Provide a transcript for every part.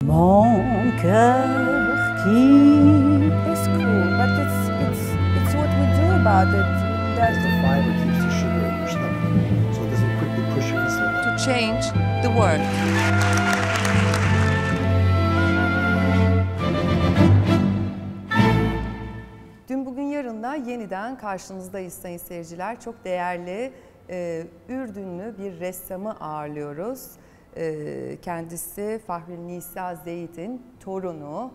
Mon cœur qui... It's cool, but it's what we do about it. Because the fiber keeps the sugar in your stomach, so it doesn't quickly push your insulin. To change the world. Dün bugün yarınla yeniden karşınızdayız sayın seyirciler. Çok değerli Ürdünlü bir ressamı ağırlıyoruz. Kendisi Nissa Raad'in torunu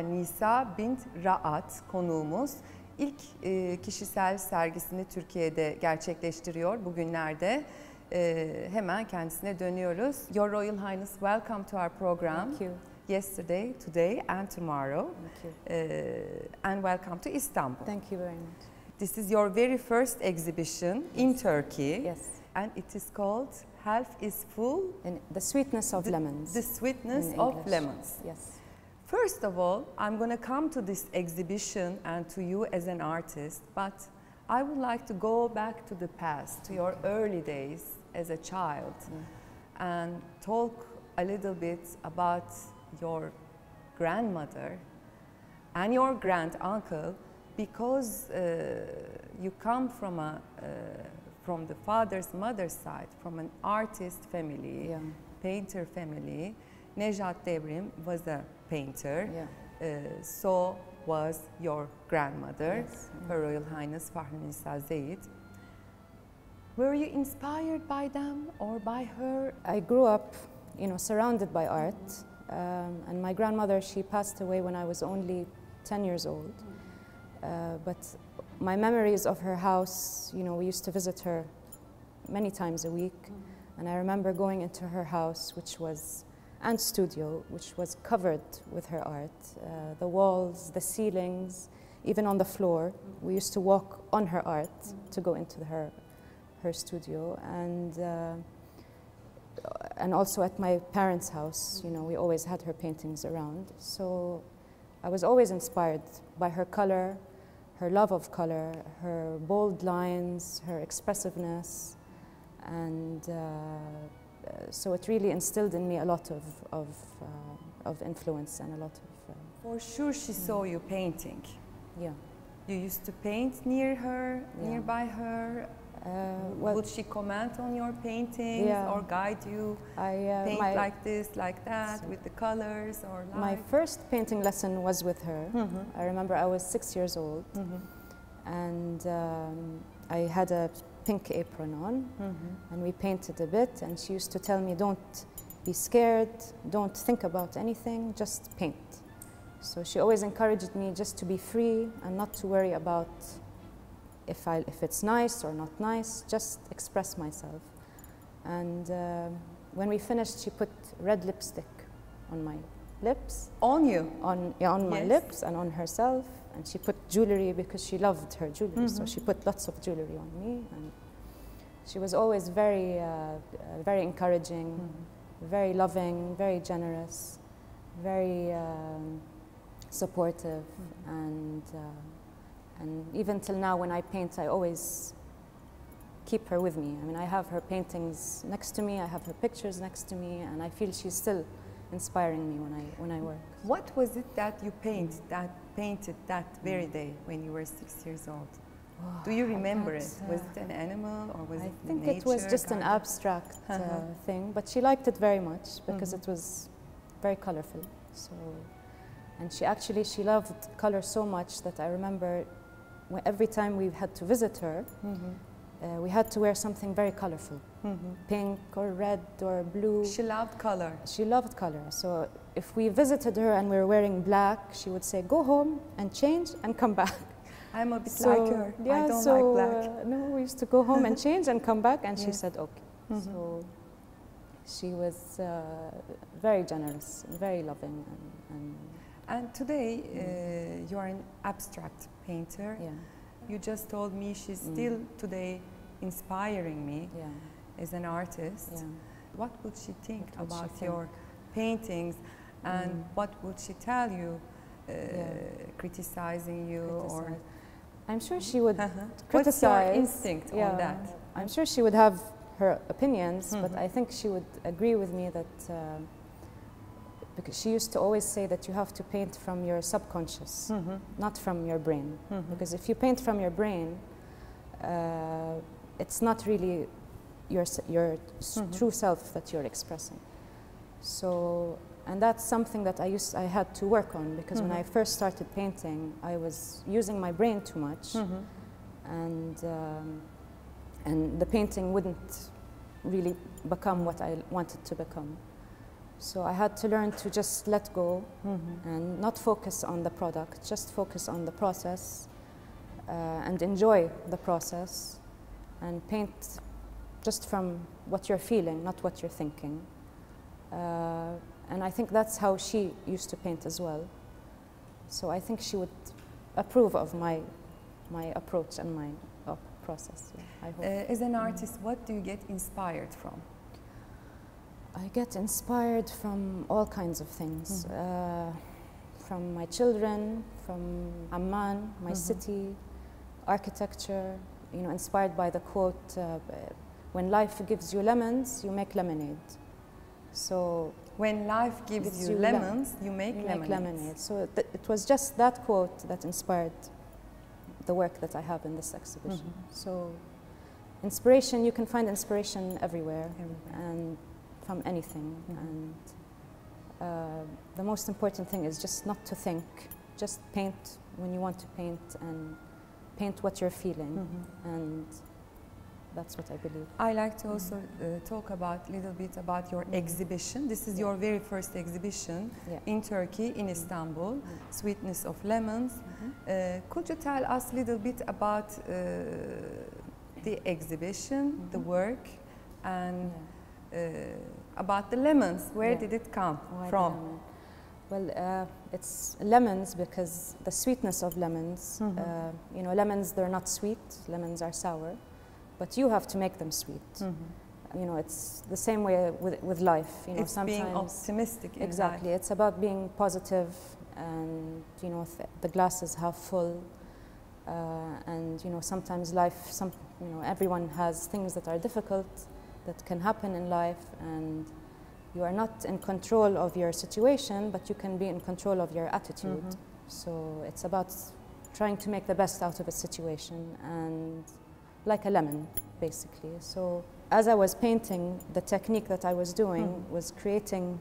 Nissa Raad konuğumuz. İlk kişisel sergisini Türkiye'de gerçekleştiriyor bugünlerde. Hemen kendisine dönüyoruz. Your Royal Highness, welcome to our program. Thank you. Yesterday, today and tomorrow. Thank you. And welcome to Istanbul. Thank you very much. This is your very first exhibition in Turkey. Yes. And it is called Health is Full. And the sweetness of lemons. The sweetness in of English. lemons. Yes. First of all, I'm going to come to this exhibition and to you as an artist, but I would like to go back to the past, to your early days as a child, and talk a little bit about your grandmother and your grand-uncle, because you come from from the mother's side, from an artist family, painter family. Nejat Devrim was a painter, so was your grandmother, Her Royal Highness Nissa Raad. Were you inspired by them or by her? I grew up, surrounded by art, and my grandmother, she passed away when I was only 10 years old. But my memories of her house, we used to visit her many times a week, and I remember going into her house, and studio, which was covered with her art. The walls, the ceilings, even on the floor. We used to walk on her art to go into her studio, and also at my parents' house, we always had her paintings around. So I was always inspired by her color, her love of color, her bold lines, her expressiveness, and so it really instilled in me a lot of influence and a lot of... For sure she saw you painting. Yeah. You used to paint near her, nearby her? Would she comment on your paintings or guide you? Paint like this, like that, with the colors or light? My first painting lesson was with her. I remember I was 6 years old, and I had a pink apron on, and we painted a bit, and she used to tell me, don't be scared, don't think about anything, just paint. So she always encouraged me just to be free and not to worry about if it's nice or not nice, just express myself. And when we finished, she put red lipstick on my lips. On you? On my lips and on herself. And she put jewelry because she loved her jewelry, so she put lots of jewelry on me. And she was always very, very encouraging, very loving, very generous, very supportive, and even till now when I paint, I always keep her with me. I mean, I have her paintings next to me, I have her pictures next to me, and I feel she's still inspiring me when I work. What was it that you painted that very day when you were 6 years old? Oh, do you remember it? Was it an animal or was it nature? I think it was just an abstract thing, but she liked it very much because it was very colorful. So, and she loved color so much that I remember every time we had to visit her, we had to wear something very colorful, pink or red or blue. She loved color. She loved color. So if we visited her and we were wearing black, she would say, go home and change and come back. I'm a bit like her. Yeah, I don't like black. No, we used to go home and change and come back, and she said, okay. So she was very generous and very loving. And today, you are an abstract painter. Yeah. You just told me she's still today inspiring me as an artist. Yeah. What would she think about your paintings, and what would she tell you, criticizing you or? I'm sure she would criticize. What's your instinct on that? I'm sure she would have her opinions, but I think she would agree with me that because she used to always say that you have to paint from your subconscious, not from your brain. Because if you paint from your brain, it's not really your true self that you're expressing. So, and that's something that I had to work on, because when I first started painting, I was using my brain too much, and the painting wouldn't really become what I wanted to become. So I had to learn to just let go and not focus on the product, just focus on the process and enjoy the process, and paint just from what you're feeling, not what you're thinking. And I think that's how she used to paint as well. So I think she would approve of my approach and my process. Yeah, I hope. As an artist, what do you get inspired from? I get inspired from all kinds of things. From my children, from Amman, my city, architecture, you know, inspired by the quote, when life gives you lemons, you make lemonade. So when life gives you lemons, you make lemonade. So it was just that quote that inspired the work that I have in this exhibition. So inspiration, you can find inspiration everywhere. And from anything. And the most important thing is just not to think, just paint when you want to paint, and paint what you're feeling. And that's what I believe. I like to also talk about a little bit about your exhibition. This is your very first exhibition in Turkey, in Istanbul, Sweetness of Lemons. Could you tell us a little bit about the exhibition, the work, and about the lemons? Where did it come from? Well, it's lemons because the sweetness of lemons, you know, lemons, they're not sweet, lemons are sour, but you have to make them sweet. You know, it's the same way with life. You know, it's sometimes being optimistic. Exactly, it's about being positive, and you know, the glass is half full. And you know, sometimes life, you know, everyone has things that are difficult that can happen in life, and you are not in control of your situation, but you can be in control of your attitude. So it's about trying to make the best out of a situation, and like a lemon, basically. So as I was painting, the technique that I was doing was creating,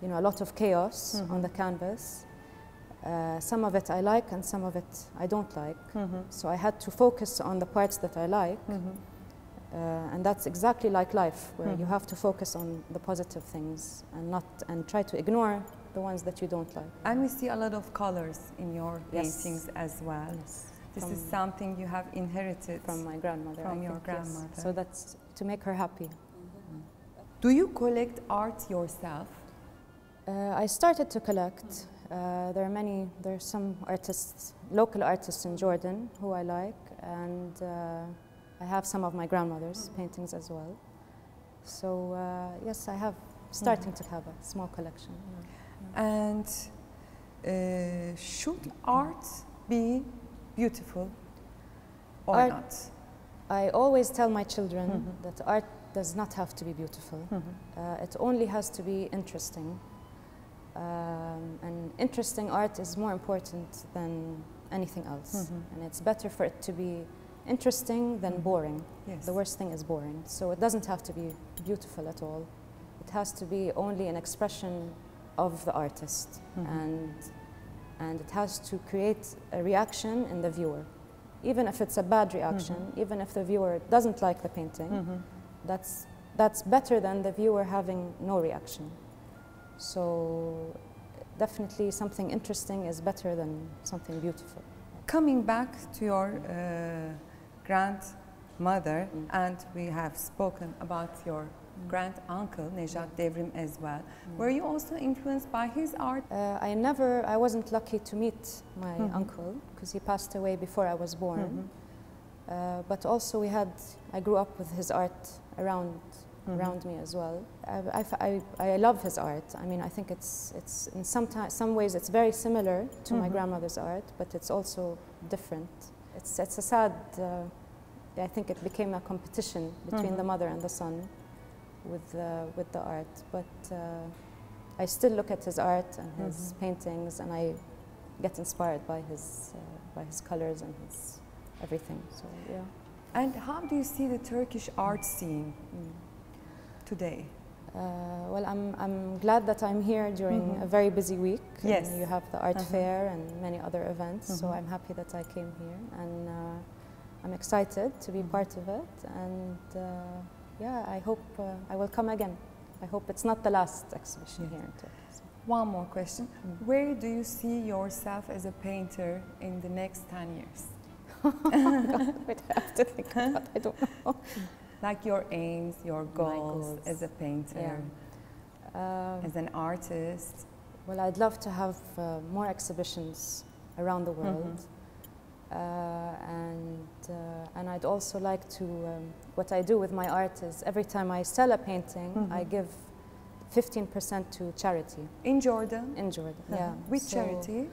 you know, a lot of chaos on the canvas. Some of it I like, and some of it I don't like. So I had to focus on the parts that I like. And that's exactly like life, where you have to focus on the positive things and try to ignore the ones that you don't like. And we see a lot of colors in your paintings as well. This is something you have inherited from my grandmother. From your grandmother. So that's to make her happy. Do you collect art yourself? I started to collect. There are some artists, local artists in Jordan who I like, and I have some of my grandmother's paintings as well. So yes, I have starting to have a small collection. And should art be beautiful or not? I always tell my children that art does not have to be beautiful. It only has to be interesting. And interesting art is more important than anything else. And it's better for it to be interesting than boring. The worst thing is boring. So it doesn't have to be beautiful at all. It has to be only an expression of the artist. And it has to create a reaction in the viewer. Even if it's a bad reaction, even if the viewer doesn't like the painting, that's better than the viewer having no reaction. So definitely something interesting is better than something beautiful. Coming back to your grandmother, and we have spoken about your grand uncle Nejat Devrim as well. Were you also influenced by his art? I wasn't lucky to meet my uncle because he passed away before I was born. But also I grew up with his art around me as well. I love his art. I mean, I think it's in some ways it's very similar to my grandmother's art, but it's also different. It's a sad. I think it became a competition between the mother and the son with the art. But I still look at his art and his paintings, and I get inspired by his colors and his everything. So yeah. And how do you see the Turkish art scene today? Well, I'm glad that I'm here during a very busy week. Yes. And you have the art fair and many other events, so I'm happy that I came here, and I'm excited to be part of it. And yeah, I hope I will come again. I hope it's not the last exhibition here in Turkey. So. One more question. Where do you see yourself as a painter in the next 10 years? Wait, I have to think about it. I don't know. Like your aims, your goals as a painter, as an artist. Well, I'd love to have more exhibitions around the world. And I'd also like to, what I do with my art is every time I sell a painting, I give 15% to charity. In Jordan? In Jordan, yeah. Which So, charity?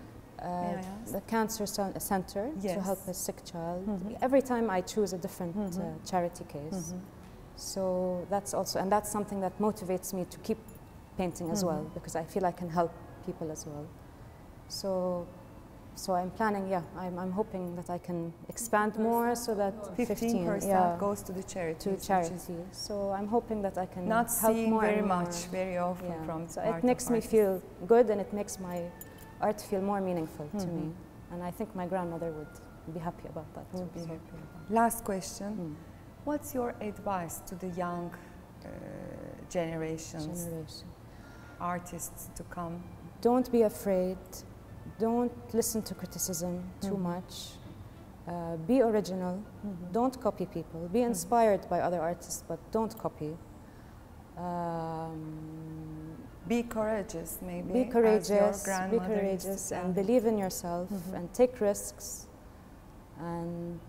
the Cancer Center Yes. to help a sick child. Every time I choose a different charity case. So that's also, and that's something that motivates me to keep painting as well, because I feel I can help people as well. So I'm planning, yeah, I'm hoping that I can expand more so that 15% goes to the charity. To charity. So I'm hoping that I can Not help seeing more very and more. much, very often from So art it makes of me artists. feel good, and it makes my art feel more meaningful to me. And I think my grandmother would be happy about that. Would be So, happy about that. Last question. What's your advice to the young generations, artists to come? Don't be afraid. Don't listen to criticism too much. Be original. Don't copy people. Be inspired by other artists, but don't copy. Be courageous, maybe. Be courageous. As your Be grandmother used to courageous tell. and believe in yourself and take risks and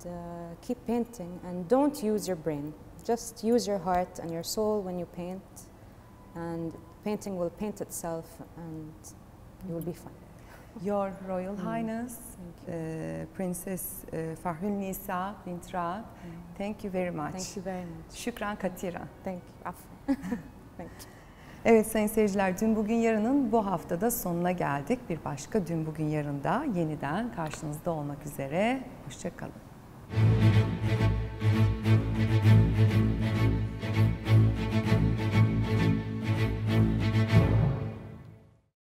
keep painting, and don't use your brain. Just use your heart and your soul when you paint, and painting will paint itself, and you will be fine. Your Royal Highness, Princess Fahrül Nissa Raad, thank you very much. Thank you very much. Şükran katira. Thank you. Afwan. Thank you. Evet sayın seyirciler, Dün Bugün Yarın'ın bu haftada sonuna geldik. Bir başka Dün Bugün Yarın'da yeniden karşınızda olmak üzere. Hoşça kalın.